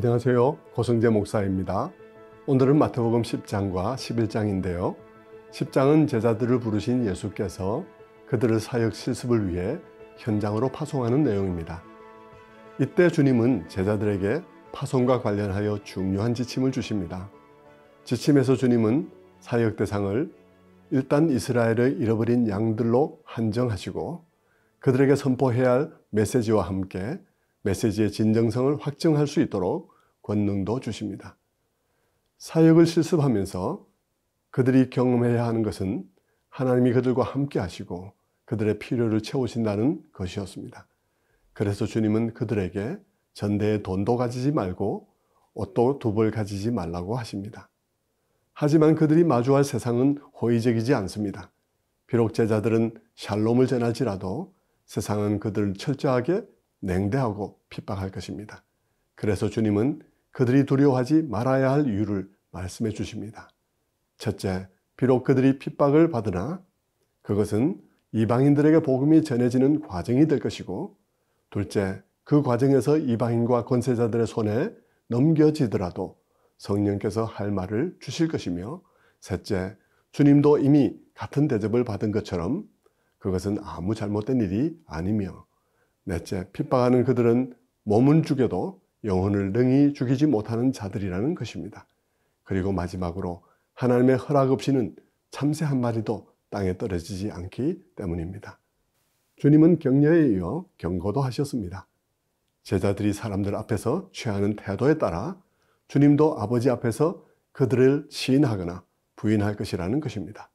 안녕하세요. 고성재 목사입니다. 오늘은 마태복음 10장과 11장인데요. 10장은 제자들을 부르신 예수께서 그들의 사역 실습을 위해 현장으로 파송하는 내용입니다. 이때 주님은 제자들에게 파송과 관련하여 중요한 지침을 주십니다. 지침에서 주님은 사역 대상을 일단 이스라엘의 잃어버린 양들로 한정하시고 그들에게 선포해야 할 메시지와 함께 메시지의 진정성을 확증할 수 있도록 권능도 주십니다. 사역을 실습하면서 그들이 경험해야 하는 것은 하나님이 그들과 함께 하시고 그들의 필요를 채우신다는 것이었습니다. 그래서 주님은 그들에게 전대에 돈도 가지지 말고 옷도 두 벌 가지지 말라고 하십니다. 하지만 그들이 마주할 세상은 호의적이지 않습니다. 비록 제자들은 샬롬을 전할지라도 세상은 그들을 철저하게 냉대하고 핍박할 것입니다. 그래서 주님은 그들이 두려워하지 말아야 할 이유를 말씀해 주십니다. 첫째, 비록 그들이 핍박을 받으나 그것은 이방인들에게 복음이 전해지는 과정이 될 것이고, 둘째, 그 과정에서 이방인과 권세자들의 손에 넘겨지더라도 성령께서 할 말을 주실 것이며, 셋째, 주님도 이미 같은 대접을 받은 것처럼 그것은 아무 잘못된 일이 아니며, 넷째, 핍박하는 그들은 몸은 죽여도 영혼을 능히 죽이지 못하는 자들이라는 것입니다. 그리고 마지막으로 하나님의 허락 없이는 참새 한 마리도 땅에 떨어지지 않기 때문입니다. 주님은 격려에 이어 경고도 하셨습니다. 제자들이 사람들 앞에서 취하는 태도에 따라 주님도 아버지 앞에서 그들을 시인하거나 부인할 것이라는 것입니다.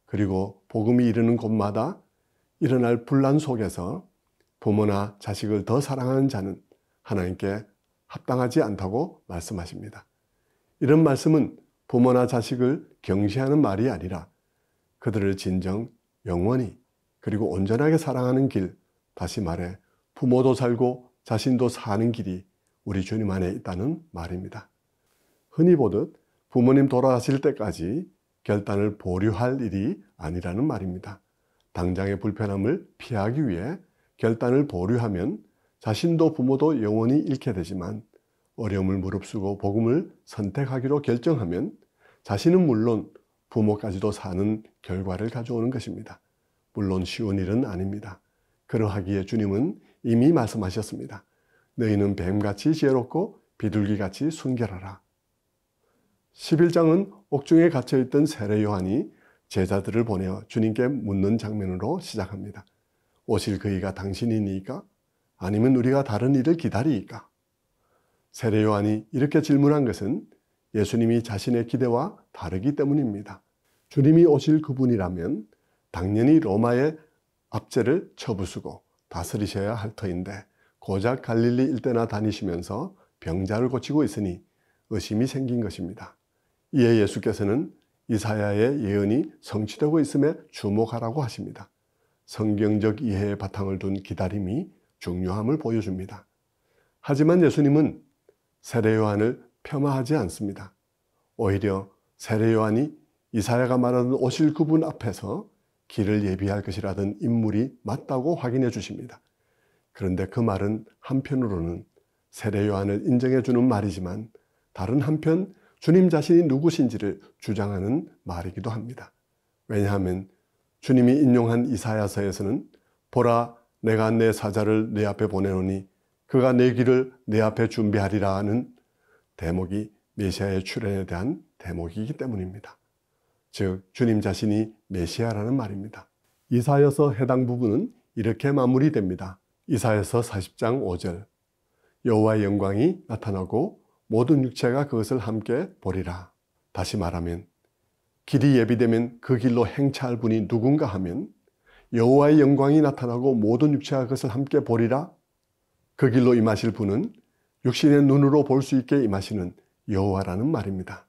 그리고 복음이 이르는 곳마다 일어날 분란 속에서 부모나 자식을 더 사랑하는 자는 하나님께 합당하지 않다고 말씀하십니다. 이런 말씀은 부모나 자식을 경시하는 말이 아니라 그들을 진정 영원히 그리고 온전하게 사랑하는 길, 다시 말해 부모도 살고 자신도 사는 길이 우리 주님 안에 있다는 말입니다. 흔히 보듯 부모님 돌아가실 때까지 결단을 보류할 일이 아니라는 말입니다. 당장의 불편함을 피하기 위해 결단을 보류하면 자신도 부모도 영원히 잃게 되지만, 어려움을 무릅쓰고 복음을 선택하기로 결정하면 자신은 물론 부모까지도 사는 결과를 가져오는 것입니다. 물론 쉬운 일은 아닙니다. 그러하기에 주님은 이미 말씀하셨습니다. 너희는 뱀같이 지혜롭고 비둘기같이 순결하라. 11장은 옥중에 갇혀있던 세례 요한이 제자들을 보내어 주님께 묻는 장면으로 시작합니다. 오실 그이가 당신이니까? 아니면 우리가 다른 일을 기다리이까? 세례 요한이 이렇게 질문한 것은 예수님이 자신의 기대와 다르기 때문입니다. 주님이 오실 그분이라면 당연히 로마의 압제를 쳐부수고 다스리셔야 할 터인데 고작 갈릴리 일대나 다니시면서 병자를 고치고 있으니 의심이 생긴 것입니다. 이에 예수께서는 이사야의 예언이 성취되고 있음에 주목하라고 하십니다. 성경적 이해의 바탕을 둔 기다림이 중요함을 보여줍니다. 하지만 예수님은 세례 요한을 폄하하지 않습니다. 오히려 세례 요한이 이사야가 말하는 오실 그분 앞에서 길을 예비할 것이라던 인물이 맞다고 확인해 주십니다. 그런데 그 말은 한편으로는 세례 요한을 인정해 주는 말이지만 다른 한편 주님 자신이 누구신지를 주장하는 말이기도 합니다. 왜냐하면 주님이 인용한 이사야서에서는 보라, 내가 내 사자를 내 앞에 보내노니 그가 내 길을 내 앞에 준비하리라 는 대목이 메시아의 출현에 대한 대목이기 때문입니다. 즉 주님 자신이 메시아라는 말입니다. 이사야서 해당 부분은 이렇게 마무리됩니다. 이사야서 40장 5절, 여호와의 영광이 나타나고 모든 육체가 그것을 함께 보리라. 다시 말하면 길이 예비되면 그 길로 행차할 분이 누군가 하면 여호와의 영광이 나타나고 모든 육체가 그것을 함께 보리라. 그 길로 임하실 분은 육신의 눈으로 볼 수 있게 임하시는 여호와라는 말입니다.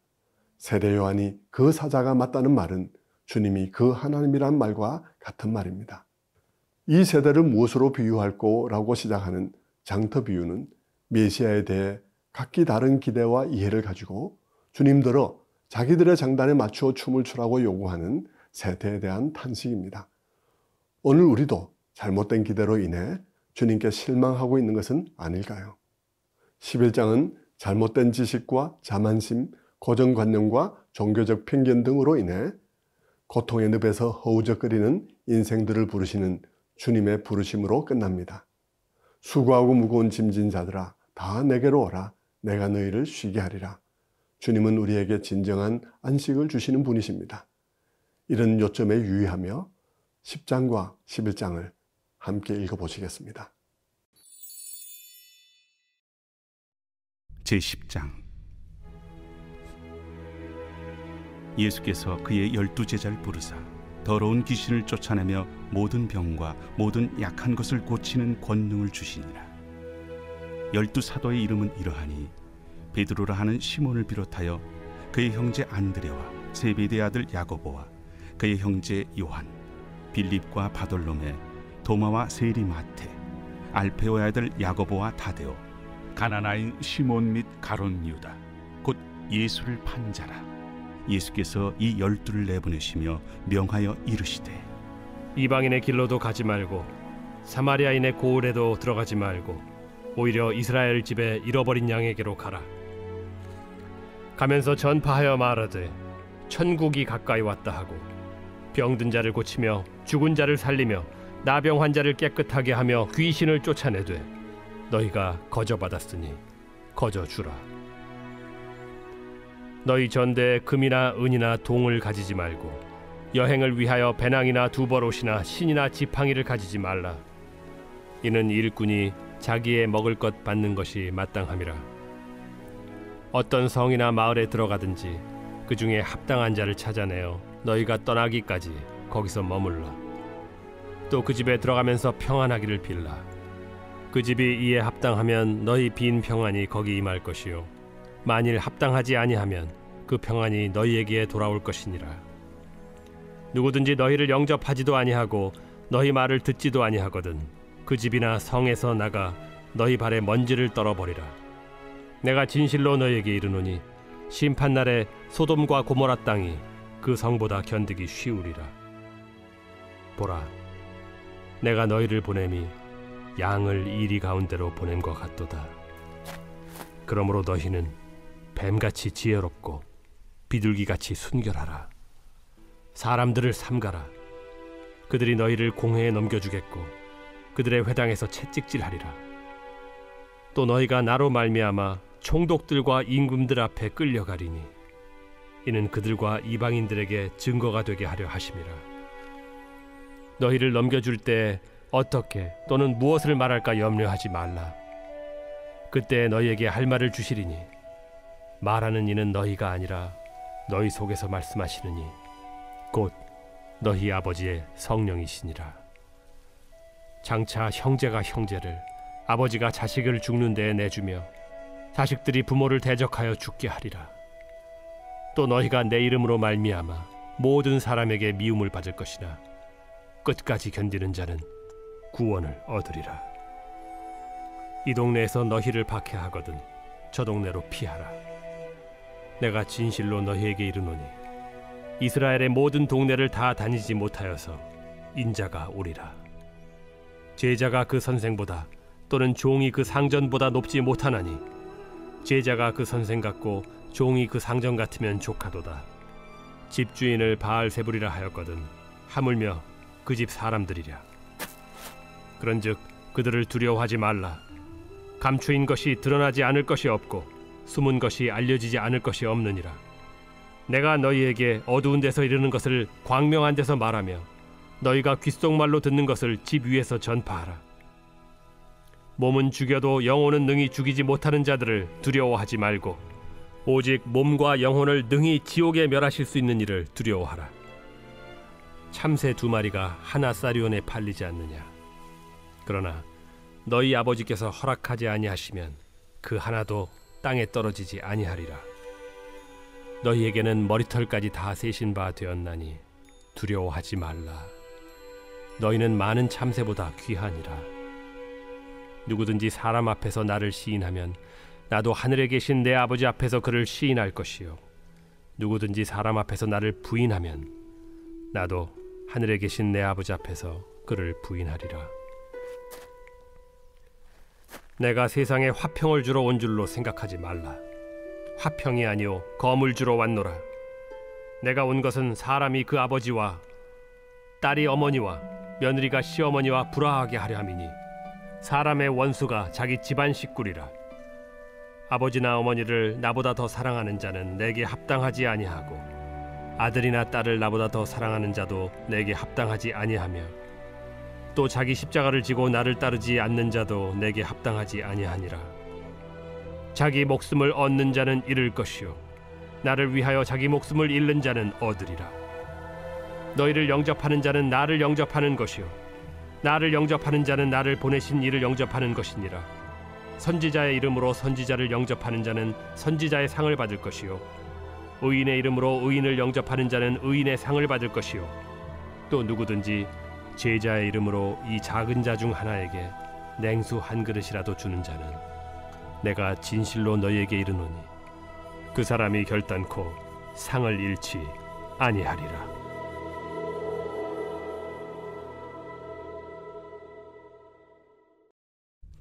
세례 요한이 그 사자가 맞다는 말은 주님이 그 하나님이란 말과 같은 말입니다. 이 세대를 무엇으로 비유할꼬라고 시작하는 장터 비유는 메시아에 대해 각기 다른 기대와 이해를 가지고 주님들어 자기들의 장단에 맞추어 춤을 추라고 요구하는 세대에 대한 탄식입니다. 오늘 우리도 잘못된 기대로 인해 주님께 실망하고 있는 것은 아닐까요? 11장은 잘못된 지식과 자만심, 고정관념과 종교적 편견 등으로 인해 고통의 늪에서 허우적거리는 인생들을 부르시는 주님의 부르심으로 끝납니다. 수고하고 무거운 짐진 자들아, 다 내게로 오라. 내가 너희를 쉬게 하리라. 주님은 우리에게 진정한 안식을 주시는 분이십니다. 이런 요점에 유의하며 10장과 11장을 함께 읽어보시겠습니다. 제10장. 예수께서 그의 12제자를 부르사 더러운 귀신을 쫓아내며 모든 병과 모든 약한 것을 고치는 권능을 주시니라. 12사도의 이름은 이러하니 베드로라 하는 시몬을 비롯하여 그의 형제 안드레와 세베대의 아들 야고보와 그의 형제 요한, 빌립과 바돌로메, 도마와 세리 마테, 알페오의 아들 야고보와 다데오, 가나나인 시몬 및 가룟 유다, 곧 예수를 판 자라. 예수께서 이 12를 내보내시며 명하여 이르시되, 이방인의 길로도 가지 말고 사마리아인의 고을에도 들어가지 말고 오히려 이스라엘 집에 잃어버린 양에게로 가라. 가면서 전파하여 말하되 천국이 가까이 왔다 하고 병든 자를 고치며 죽은 자를 살리며 나병 환자를 깨끗하게 하며 귀신을 쫓아내되 너희가 거저받았으니 거저주라. 너희 전대에 금이나 은이나 동을 가지지 말고 여행을 위하여 배낭이나 두벌옷이나 신이나 지팡이를 가지지 말라. 이는 일꾼이 자기의 먹을 것 받는 것이 마땅함이라. 어떤 성이나 마을에 들어가든지 그 중에 합당한 자를 찾아내어 너희가 떠나기까지 거기서 머물라. 또 그 집에 들어가면서 평안하기를 빌라. 그 집이 이에 합당하면 너희 빈 평안이 거기 임할 것이요 만일 합당하지 아니하면 그 평안이 너희에게 돌아올 것이니라. 누구든지 너희를 영접하지도 아니하고 너희 말을 듣지도 아니하거든 그 집이나 성에서 나가 너희 발에 먼지를 떨어버리라. 내가 진실로 너희에게 이르노니 심판날에 소돔과 고모라 땅이 그 성보다 견디기 쉬우리라. 보라, 내가 너희를 보냄이 양을 이리 가운데로 보냄과 같도다. 그러므로 너희는 뱀같이 지혜롭고 비둘기같이 순결하라. 사람들을 삼가라. 그들이 너희를 공회에 넘겨주겠고 그들의 회당에서 채찍질하리라. 또 너희가 나로 말미암아 총독들과 임금들 앞에 끌려가리니 이는 그들과 이방인들에게 증거가 되게 하려 하심이라. 너희를 넘겨줄 때 어떻게 또는 무엇을 말할까 염려하지 말라. 그때 너희에게 할 말을 주시리니 말하는 이는 너희가 아니라 너희 속에서 말씀하시느니 곧 너희 아버지의 성령이시니라. 장차 형제가 형제를, 아버지가 자식을 죽는 데에 내주며 자식들이 부모를 대적하여 죽게 하리라. 또 너희가 내 이름으로 말미암아 모든 사람에게 미움을 받을 것이나 끝까지 견디는 자는 구원을 얻으리라. 이 동네에서 너희를 박해하거든 저 동네로 피하라. 내가 진실로 너희에게 이르노니 이스라엘의 모든 동네를 다 다니지 못하여서 인자가 오리라. 제자가 그 선생보다 또는 종이 그 상전보다 높지 못하나니 제자가 그 선생 같고 종이 그 상전 같으면 족하도다. 집주인을 바알세불이라 하였거든 하물며 그 집 사람들이랴. 그런즉 그들을 두려워하지 말라. 감추인 것이 드러나지 않을 것이 없고 숨은 것이 알려지지 않을 것이 없느니라. 내가 너희에게 어두운 데서 이르는 것을 광명한 데서 말하며 너희가 귓속말로 듣는 것을 집 위에서 전파하라. 몸은 죽여도 영혼은 능히 죽이지 못하는 자들을 두려워하지 말고 오직 몸과 영혼을 능히 지옥에 멸하실 수 있는 이를 두려워하라. 참새 2마리가 하나 쌀위원에 팔리지 않느냐. 그러나 너희 아버지께서 허락하지 아니하시면 그 하나도 땅에 떨어지지 아니하리라. 너희에게는 머리털까지 다 세신 바 되었나니 두려워하지 말라. 너희는 많은 참새보다 귀하니라. 누구든지 사람 앞에서 나를 시인하면 나도 하늘에 계신 내 아버지 앞에서 그를 시인할 것이요 누구든지 사람 앞에서 나를 부인하면 나도 하늘에 계신 내 아버지 앞에서 그를 부인하리라. 내가 세상에 화평을 주러 온 줄로 생각하지 말라. 화평이 아니요 검을 주러 왔노라. 내가 온 것은 사람이 그 아버지와 딸이 어머니와 며느리가 시어머니와 불화하게 하려 함이니 사람의 원수가 자기 집안 식구리라. 아버지나 어머니를 나보다 더 사랑하는 자는 내게 합당하지 아니하고 아들이나 딸을 나보다 더 사랑하는 자도 내게 합당하지 아니하며 또 자기 십자가를 지고 나를 따르지 않는 자도 내게 합당하지 아니하니라. 자기 목숨을 얻는 자는 잃을 것이요 나를 위하여 자기 목숨을 잃는 자는 얻으리라. 너희를 영접하는 자는 나를 영접하는 것이요 나를 영접하는 자는 나를 보내신 이를 영접하는 것이니라. 선지자의 이름으로 선지자를 영접하는 자는 선지자의 상을 받을 것이요 의인의 이름으로 의인을 영접하는 자는 의인의 상을 받을 것이요 또 누구든지 제자의 이름으로 이 작은 자 중 하나에게 냉수 한 그릇이라도 주는 자는 내가 진실로 너희에게 이르노니 그 사람이 결단코 상을 잃지 아니하리라.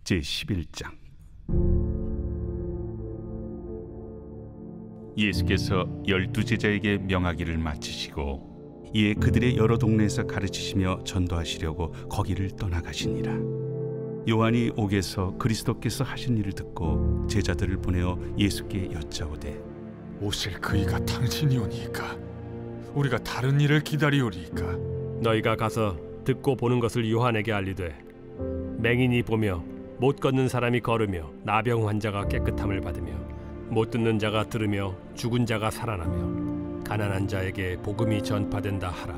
제11장. 예수께서 12제자에게 명하기를 마치시고 이에 그들의 여러 동네에서 가르치시며 전도하시려고 거기를 떠나가시니라. 요한이 옥에서 그리스도께서 하신 일을 듣고 제자들을 보내어 예수께 여짜오되 오실 그이가 당신이오니이까 우리가 다른 일을 기다리오리이까. 너희가 가서 듣고 보는 것을 요한에게 알리되 맹인이 보며 못 걷는 사람이 걸으며 나병 환자가 깨끗함을 받으며 못 듣는 자가 들으며 죽은 자가 살아나며 가난한 자에게 복음이 전파된다 하라.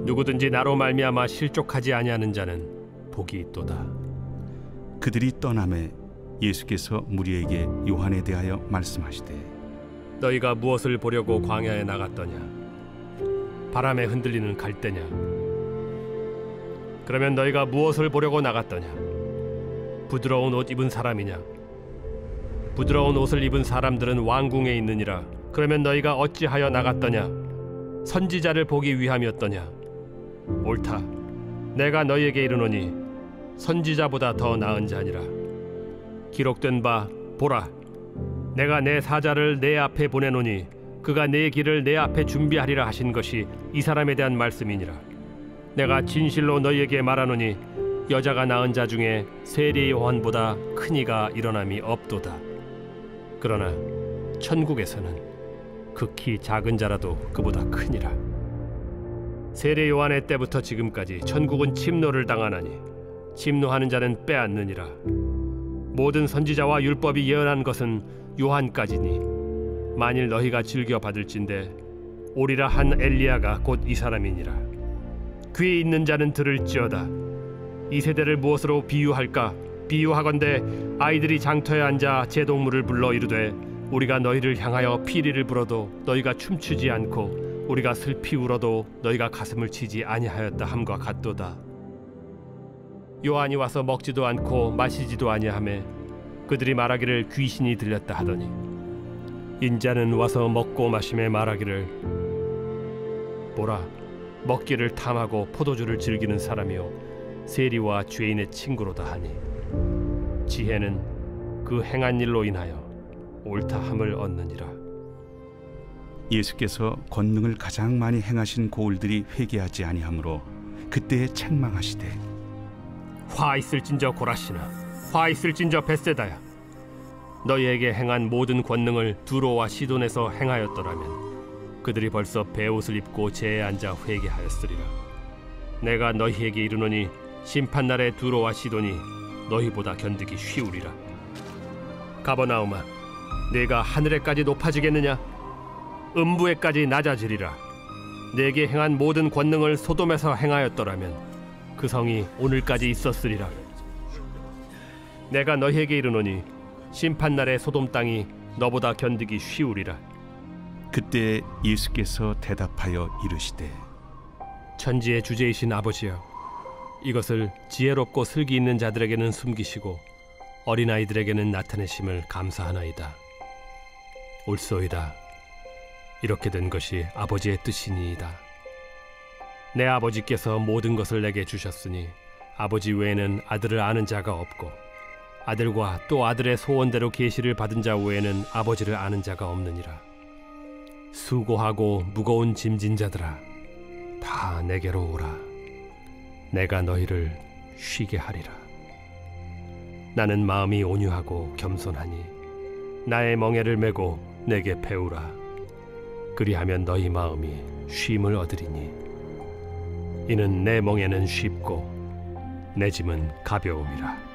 누구든지 나로 말미암아 실족하지 아니하는 자는 복이 있도다. 그들이 떠나매 예수께서 무리에게 요한에 대하여 말씀하시되 너희가 무엇을 보려고 광야에 나갔더냐? 바람에 흔들리는 갈대냐? 그러면 너희가 무엇을 보려고 나갔더냐? 부드러운 옷 입은 사람이냐? 부드러운 옷을 입은 사람들은 왕궁에 있느니라. 그러면 너희가 어찌하여 나갔더냐? 선지자를 보기 위함이었더냐? 옳다. 내가 너희에게 이르노니 선지자보다 더 나은 자니라. 기록된 바 보라, 내가 내 사자를 내 앞에 보내노니 그가 내 길을 내 앞에 준비하리라 하신 것이 이 사람에 대한 말씀이니라. 내가 진실로 너희에게 말하노니 여자가 낳은 자 중에 세례 요한보다 큰 이가 일어남이 없도다. 그러나 천국에서는 극히 작은 자라도 그보다 크니라. 세례 요한의 때부터 지금까지 천국은 침노를 당하나니 침노하는 자는 빼앗느니라. 모든 선지자와 율법이 예언한 것은 요한까지니 만일 너희가 즐겨 받을진대 오리라 한 엘리야가 곧 이 사람이니라. 귀 있는 자는 들을지어다. 이 세대를 무엇으로 비유할까? 비유하건대 아이들이 장터에 앉아 제동물을 불러 이르되 우리가 너희를 향하여 피리를 불어도 너희가 춤추지 않고 우리가 슬피 울어도 너희가 가슴을 치지 아니하였다 함과 같도다. 요한이 와서 먹지도 않고 마시지도 아니하매 그들이 말하기를 귀신이 들렸다 하더니 인자는 와서 먹고 마심에 말하기를 보라, 먹기를 탐하고 포도주를 즐기는 사람이요 세리와 죄인의 친구로다 하니 지혜는 그 행한 일로 인하여 옳다함을 얻느니라. 예수께서 권능을 가장 많이 행하신 고을들이 회개하지 아니하므로 그때에 책망하시되 화 있을진저 고라시나, 화 있을진저 벳세다야. 너희에게 행한 모든 권능을 두로와 시돈에서 행하였더라면 그들이 벌써 베옷을 입고 제에 앉아 회개하였으리라. 내가 너희에게 이르노니 심판날에 두로와 시돈이 너희보다 견디기 쉬우리라. 가버나움아, 내가 하늘에까지 높아지겠느냐? 음부에까지 낮아지리라. 내게 행한 모든 권능을 소돔에서 행하였더라면 그 성이 오늘까지 있었으리라. 내가 너희에게 이르노니 심판날에 소돔 땅이 너보다 견디기 쉬우리라. 그때 예수께서 대답하여 이르시되 천지의 주제이신 아버지여, 이것을 지혜롭고 슬기 있는 자들에게는 숨기시고 어린아이들에게는 나타내심을 감사하나이다. 옳소이다. 이렇게 된 것이 아버지의 뜻이니이다. 내 아버지께서 모든 것을 내게 주셨으니 아버지 외에는 아들을 아는 자가 없고 아들과 또 아들의 소원대로 계시를 받은 자 외에는 아버지를 아는 자가 없느니라. 수고하고 무거운 짐진 자들아, 다 내게로 오라. 내가 너희를 쉬게 하리라. 나는 마음이 온유하고 겸손하니 나의 멍에를 메고 내게 배우라. 그리하면 너희 마음이 쉼을 얻으리니 이는 내 멍에는 쉽고 내 짐은 가벼움이라.